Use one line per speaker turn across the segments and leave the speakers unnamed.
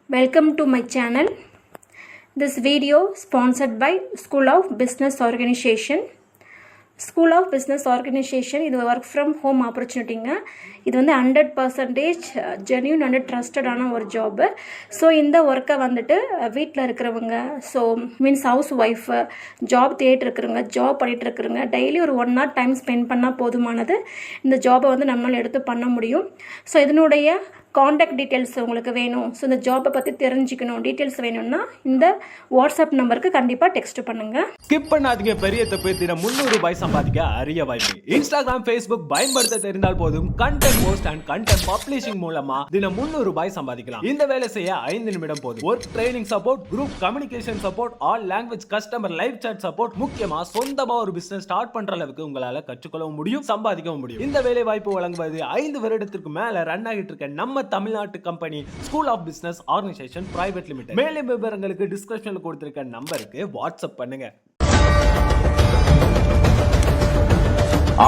Welcome to my channel. This video sponsored by School of Business Organization. School of Business Organization இது work from home ஆப்பர்ச்சுனிட்டிங்க. இது வந்து 100% genuine and ட்ரஸ்டடான ஒரு job. So இந்த ஒர்க்கை வந்துட்டு வீட்டில் இருக்கிறவங்க, so means house wife, job தேடிட்டு இருக்கிறவங்க, ஜாப் பண்ணிகிட்டு இருக்கிறவங்க டெய்லி ஒரு 1 hour டைம் ஸ்பெண்ட் பண்ணால் போதுமானது. இந்த ஜாபை வந்து நம்மளால் எடுத்து பண்ண முடியும். ஸோ இதனுடைய காண்டாக்ட் டீட்டெயில்ஸ் உங்களுக்கு வேணும், ஸோ இந்த ஜாப்பை பற்றி தெரிஞ்சுக்கணும், டீட்டெயில்ஸ் வேணும்னா இந்த வாட்ஸ்அப் நம்பருக்கு கண்டிப்பாக டெக்ஸ்ட் பண்ணுங்க.
ஸ்கிப் பண்ணாதீங்க. பெரிய தப்பு தினம் 300 ரூபாய் சம்பாதிக்க அரிய வாய்ப்பு. இன்ஸ்டாகிராம், ஃபேஸ்புக் பயன்படுத்த தெரிந்தால் போதும் content post and content publishing மூலமா தினம் 300 ரூபாய் சம்பாதிக்கலாம். இந்த வேலை செய்ய 5 நிமிடம் போதும். Work training support, group communication support, all language customer live chat support, முக்கியமா சொந்தமா ஒரு பிசினஸ் ஸ்டார்ட் பண்ற அளவுக்கு உங்களால கற்றுக்கொள்ளவும் முடியும், சம்பாதிக்கவும் முடியும். இந்த வேலை வாய்ப்பு வழங்குவது 5 வருடத்திற்கு மேல ரன் ஆகிட்டு இருக்க நம்ம தமிழ்நாட்டு company school of business organisation private limited. மேலும் விவரங்களுக்கு டிஸ்கிரிப்ஷன்ல கொடுத்திருக்க நம்பருக்கு வாட்ஸ்அப் பண்ணுங்க.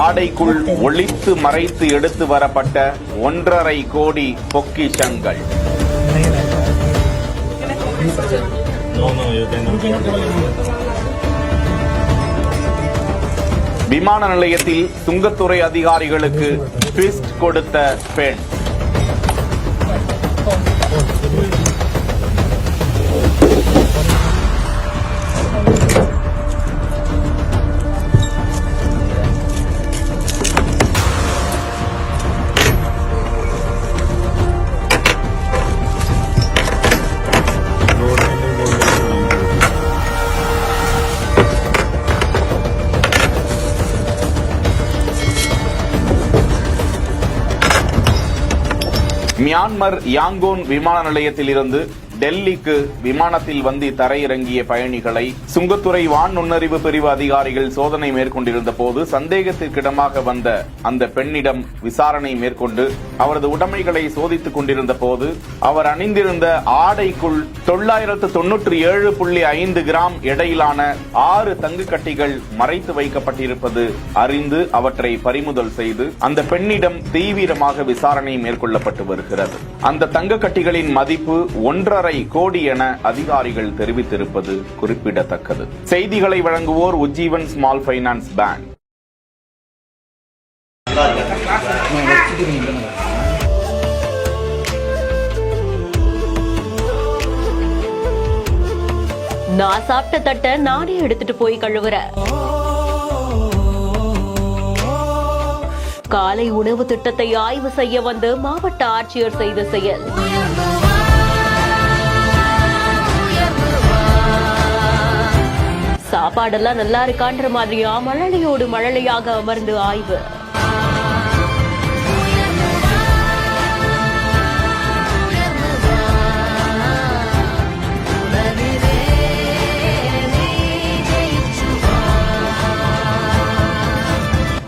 ஆடைக்குள் ஒளித்து மறைத்து எடுத்து வரப்பட்ட 1.5 கோடி பொக்கிஷங்கள். விமான நிலையத்தில் சுங்கத்துறை அதிகாரிகளுக்கு ட்விஸ்ட் கொடுத்த பெண். மியான்மர் யாங்கோன் விமான நிலையத்தில் இருந்து டெல்லிக்கு விமானத்தில் வந்து தரையிறங்கிய பயணிகளை சுங்கத்துறை வான் நுண்ணறிவு பிரிவு அதிகாரிகள் சோதனை மேற்கொண்டிருந்த போது சந்தேகத்திற்கிடமாக வந்த அந்த பெண்ணிடம் விசாரணை மேற்கொண்டு அவரது உடைமைகளை சோதித்துக் கொண்டிருந்த போது அவர் அணிந்திருந்த ஆடைக்குள் 997.5 கிராம் எடையிலான 6 தங்க கட்டிகள் மறைத்து வைக்கப்பட்டிருப்பது அறிந்து அவற்றை பறிமுதல் செய்து அந்த பெண்ணிடம் தீவிரமாக விசாரணை மேற்கொள்ளப்பட்டு வருகிறது. அந்த தங்க கட்டிகளின் மதிப்பு 1.5 கோடி என அதிகாரிகள் தெரிவித்திருப்பது குறிப்பிடத்தக்கது. செய்திகளை வழங்குவோர் உஜ்ஜீவன் ஸ்மால் பைனான்ஸ் பேங்க்.
நான் சாப்பிட்ட தட்டை நானே எடுத்துட்டு போய் கழுவுற. காலை உணவு திட்டத்தை ஆய்வு செய்ய வந்து மாவட்ட ஆட்சியர் செய்த செயல். சாப்பாடெல்லாம் நல்லா இருக்கான்ற மாதிரியா மழலையோடு மழலையாக அமர்ந்து ஆய்வு.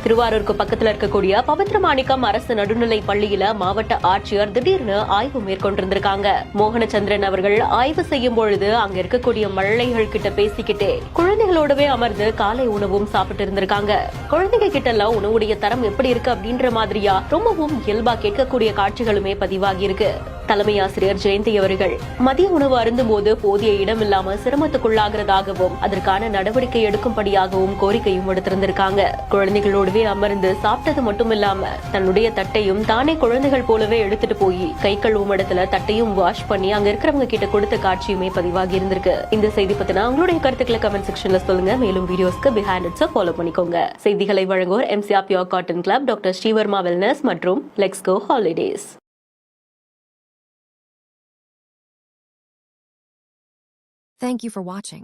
திருவாரூருக்கு பக்கத்துல இருக்கக்கூடிய பவித்ரமாணிக்கம் அரசு நடுநிலை பள்ளியில மாவட்ட ஆட்சியர் திடீர்னு ஆய்வு மேற்கொண்டிருந்திருக்காங்க. மோகனச்சந்திரன் அவர்கள் ஆய்வு செய்யும் பொழுது அங்க இருக்கக்கூடிய மழலைகள் கிட்ட பேசிக்கிட்டே குழந்தைகளோடவே அமர்ந்து காலை உணவும் சாப்பிட்டு இருந்திருக்காங்க. குழந்தைங்க கிட்ட எல்லாம் உணவுடைய தரம் எப்படி இருக்கு அப்படின்ற மாதிரியா ரொம்பவும் இயல்பா கேட்கக்கூடிய காட்சிகளுமே பதிவாகி இருக்கு. தலைமை ஆசிரியர் ஜெயந்தி அவர்கள் மதிய உணவு அருந்தும் போது போதிய இடம் இல்லாம சிரமத்துக்குள்ளாகிறதாகவும் அதற்கான நடவடிக்கை எடுக்கும்படியாகவும் கோரிக்கையும் விடுத்திருந்திருக்காங்க. குழந்தைகளோடவே அமர்ந்து சாப்பிட்டது மட்டும் இல்லாம தன்னுடைய தட்டையும் தானே குழந்தைகள் போலவே எடுத்துட்டு போய் கை கழுவும் இடத்துல தட்டையும் வாஷ் பண்ணி அங்க இருக்கிறவங்க கிட்ட கொடுத்த காட்சியுமே பதிவாகி இருந்திருக்கு. இந்த செய்தி பத்தினா உங்களுடைய கருத்துக்களை கமெண்ட் செக்ஷன்ல சொல்லுங்க. மேலும் வீடியோஸ்க்கு பிஹைண்ட் இட்ஸ் ஃபாலோ பண்ணிக்கோங்க. செய்திகளை வழங்குவோர் MCR pure cotton club, doctor Srivarma wellness மற்றும் let's go holidays.
Thank you for watching.